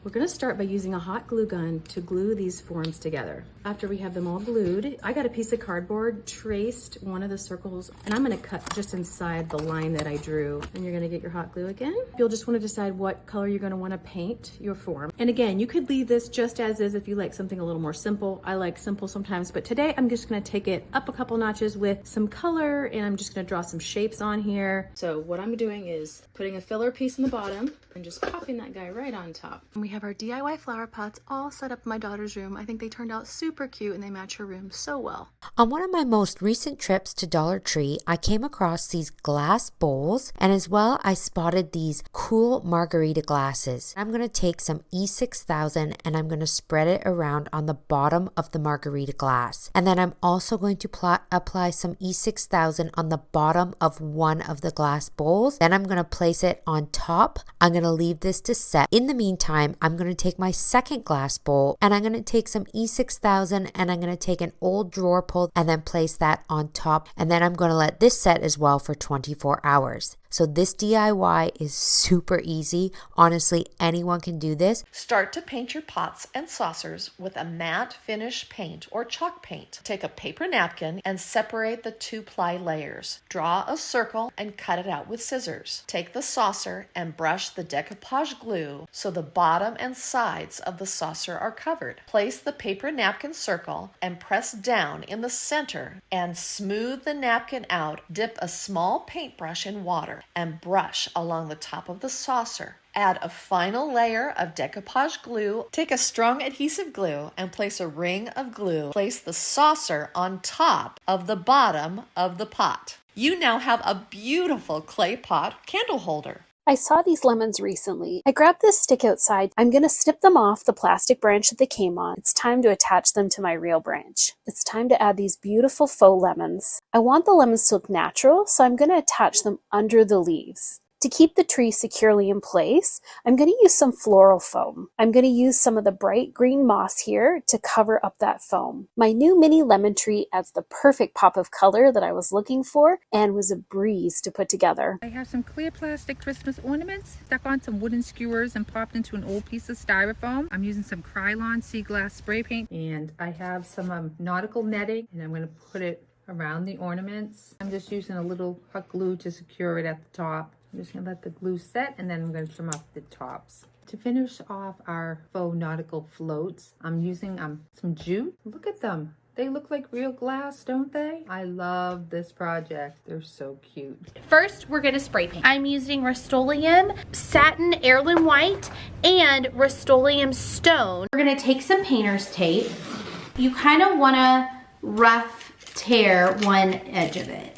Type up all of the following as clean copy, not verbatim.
We're gonna start by using a hot glue gun to glue these forms together. After we have them all glued, I got a piece of cardboard, traced one of the circles, and I'm gonna cut just inside the line that I drew. And you're gonna get your hot glue again. You'll just wanna decide what color you're gonna wanna paint your form. And again, you could leave this just as is if you like something a little more simple. I like simple sometimes, but today I'm just gonna take it up a couple notches with some color, and I'm just gonna draw some shapes on here. So what I'm doing is putting a filler piece in the bottom and just popping that guy right on top. And we have our DIY flower pots all set up in my daughter's room. I think they turned out super cute and they match her room so well. On one of my most recent trips to Dollar Tree, I came across these glass bowls, and as well I spotted these cool margarita glasses. I'm going to take some E6000 and I'm going to spread it around on the bottom of the margarita glass. And then I'm also going to apply some E6000 on the bottom of one of the glass bowls. Then I'm going to place it on top. I'm going to leave this to set. In the meantime, I'm going to take my second glass bowl and I'm going to take some E6000 and I'm going to take an old drawer pull and then place that on top. And then I'm going to let this set as well for 24 hours. So this DIY is super easy. Honestly, anyone can do this. Start to paint your pots and saucers with a matte finish paint or chalk paint. Take a paper napkin and separate the 2-ply layers. Draw a circle and cut it out with scissors. Take the saucer and brush the decoupage glue so the bottom and sides of the saucer are covered. Place the paper napkin circle and press down in the center and smooth the napkin out. Dip a small paintbrush in water and brush along the top of the saucer. Add a final layer of decoupage glue. Take a strong adhesive glue and place a ring of glue. Place the saucer on top of the bottom of the pot. You now have a beautiful clay pot candle holder. I saw these lemons recently. I grabbed this stick outside. I'm going to snip them off the plastic branch that they came on. It's time to attach them to my real branch. It's time to add these beautiful faux lemons. I want the lemons to look natural, so I'm going to attach them under the leaves. To keep the tree securely in place, I'm going to use some floral foam. I'm going to use some of the bright green moss here to cover up that foam. My new mini lemon tree adds the perfect pop of color that I was looking for and was a breeze to put together. I have some clear plastic Christmas ornaments stuck on some wooden skewers and popped into an old piece of styrofoam. I'm using some Krylon sea glass spray paint. And I have some nautical netting, and I'm going to put it around the ornaments. I'm just using a little hot glue to secure it at the top. I'm just going to let the glue set, and then I'm going to trim off the tops. To finish off our faux nautical floats, I'm using some jute. Look at them. They look like real glass, don't they? I love this project. They're so cute. First, we're going to spray paint. I'm using Rust-Oleum Satin Heirloom White and Rust-Oleum Stone. We're going to take some painter's tape. You kind of want to rough tear one edge of it.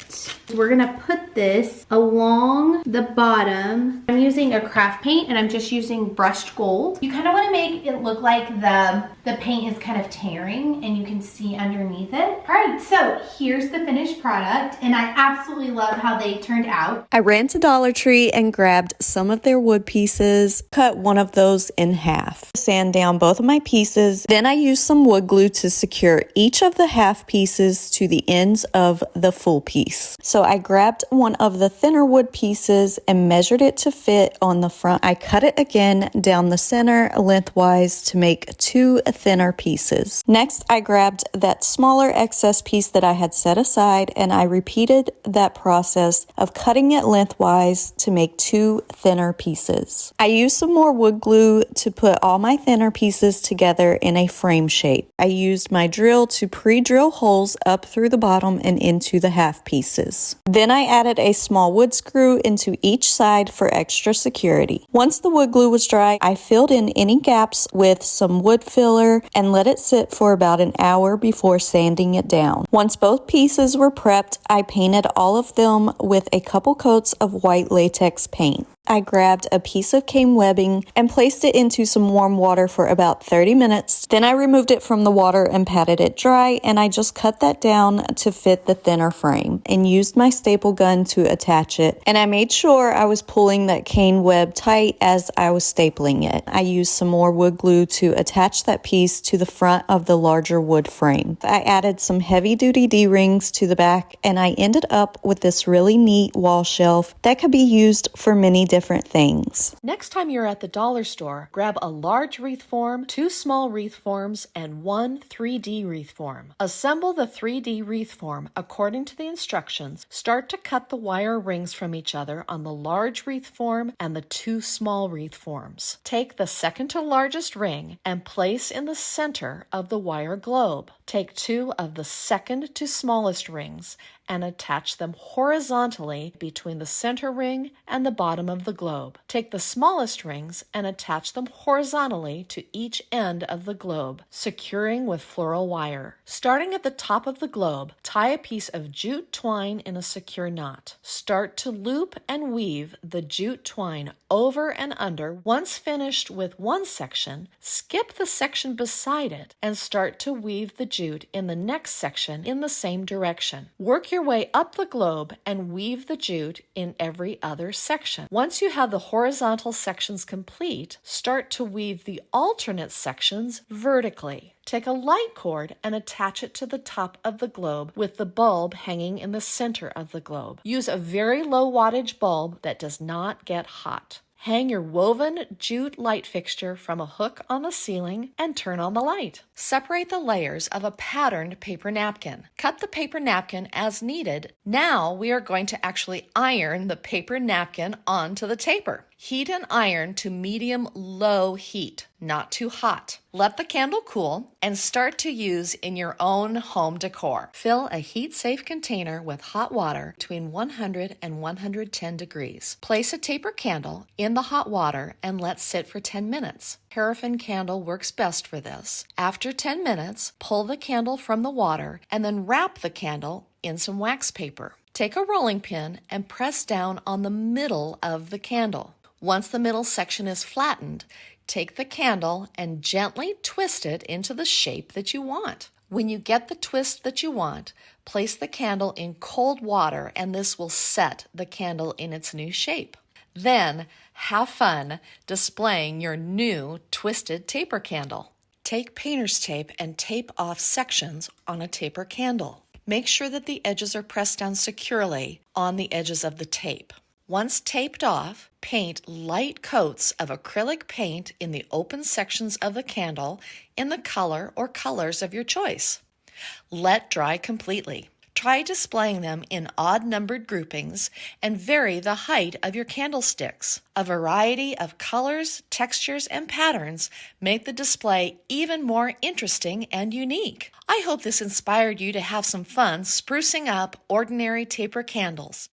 We're gonna put this along the bottom. I'm using a craft paint and I'm just using brushed gold. You kind of want to make it look like the paint is kind of tearing and you can see underneath it. All right, so here's the finished product and I absolutely love how they turned out. I ran to Dollar Tree and grabbed some of their wood pieces, cut one of those in half, sand down both of my pieces. Then I used some wood glue to secure each of the half pieces to the ends of the full piece. So I grabbed one of the thinner wood pieces and measured it to fit on the front. I cut it again down the center lengthwise to make 2 thinner pieces. Next, I grabbed that smaller excess piece that I had set aside and I repeated that process of cutting it lengthwise to make 2 thinner pieces. I used some more wood glue to put all my thinner pieces together in a frame shape. I used my drill to pre-drill holes up through the bottom and into the half pieces. Then I added a small wood screw into each side for extra security. Once the wood glue was dry, I filled in any gaps with some wood filler and let it sit for about an hour before sanding it down. Once both pieces were prepped, I painted all of them with a couple coats of white latex paint. I grabbed a piece of cane webbing and placed it into some warm water for about 30 minutes. Then I removed it from the water and patted it dry, and I just cut that down to fit the thinner frame and used my staple gun to attach it. And I made sure I was pulling that cane web tight as I was stapling it. I used some more wood glue to attach that piece to the front of the larger wood frame. I added some heavy-duty D-rings to the back, and I ended up with this really neat wall shelf that could be used for many different things. Next time you're at the dollar store, grab a large wreath form, 2 small wreath forms, and 1 3D wreath form. Assemble the 3D wreath form according to the instructions. Start to cut the wire rings from each other on the large wreath form and the 2 small wreath forms. Take the second to largest ring and place in the center of the wire globe. Take 2 of the second to smallest rings and attach them horizontally between the center ring and the bottom of the globe. Take the smallest rings and attach them horizontally to each end of the globe, securing with floral wire. Starting at the top of the globe, tie a piece of jute twine in a secure knot. Start to loop and weave the jute twine over and under. Once finished with one section, skip the section beside it and start to weave the jute in the next section in the same direction. Work your way up the globe and weave the jute in every other section. Once you have the horizontal sections complete, start to weave the alternate sections vertically. Take a light cord and attach it to the top of the globe with the bulb hanging in the center of the globe. Use a very low wattage bulb that does not get hot. Hang your woven jute light fixture from a hook on the ceiling and turn on the light. Separate the layers of a patterned paper napkin. Cut the paper napkin as needed. Now we are going to actually iron the paper napkin onto the taper. Heat and iron to medium-low heat, not too hot. Let the candle cool and start to use in your own home decor. Fill a heat-safe container with hot water between 100 and 110 degrees. Place a taper candle in the hot water and let sit for 10 minutes. Paraffin candle works best for this. After 10 minutes, pull the candle from the water and then wrap the candle in some wax paper. Take a rolling pin and press down on the middle of the candle. Once the middle section is flattened, take the candle and gently twist it into the shape that you want. When you get the twist that you want, place the candle in cold water and this will set the candle in its new shape. Then, have fun displaying your new twisted taper candle. Take painter's tape and tape off sections on a taper candle. Make sure that the edges are pressed down securely on the edges of the tape. Once taped off, paint light coats of acrylic paint in the open sections of the candle in the color or colors of your choice. Let dry completely. Try displaying them in odd-numbered groupings and vary the height of your candlesticks. A variety of colors, textures, and patterns make the display even more interesting and unique. I hope this inspired you to have some fun sprucing up ordinary taper candles.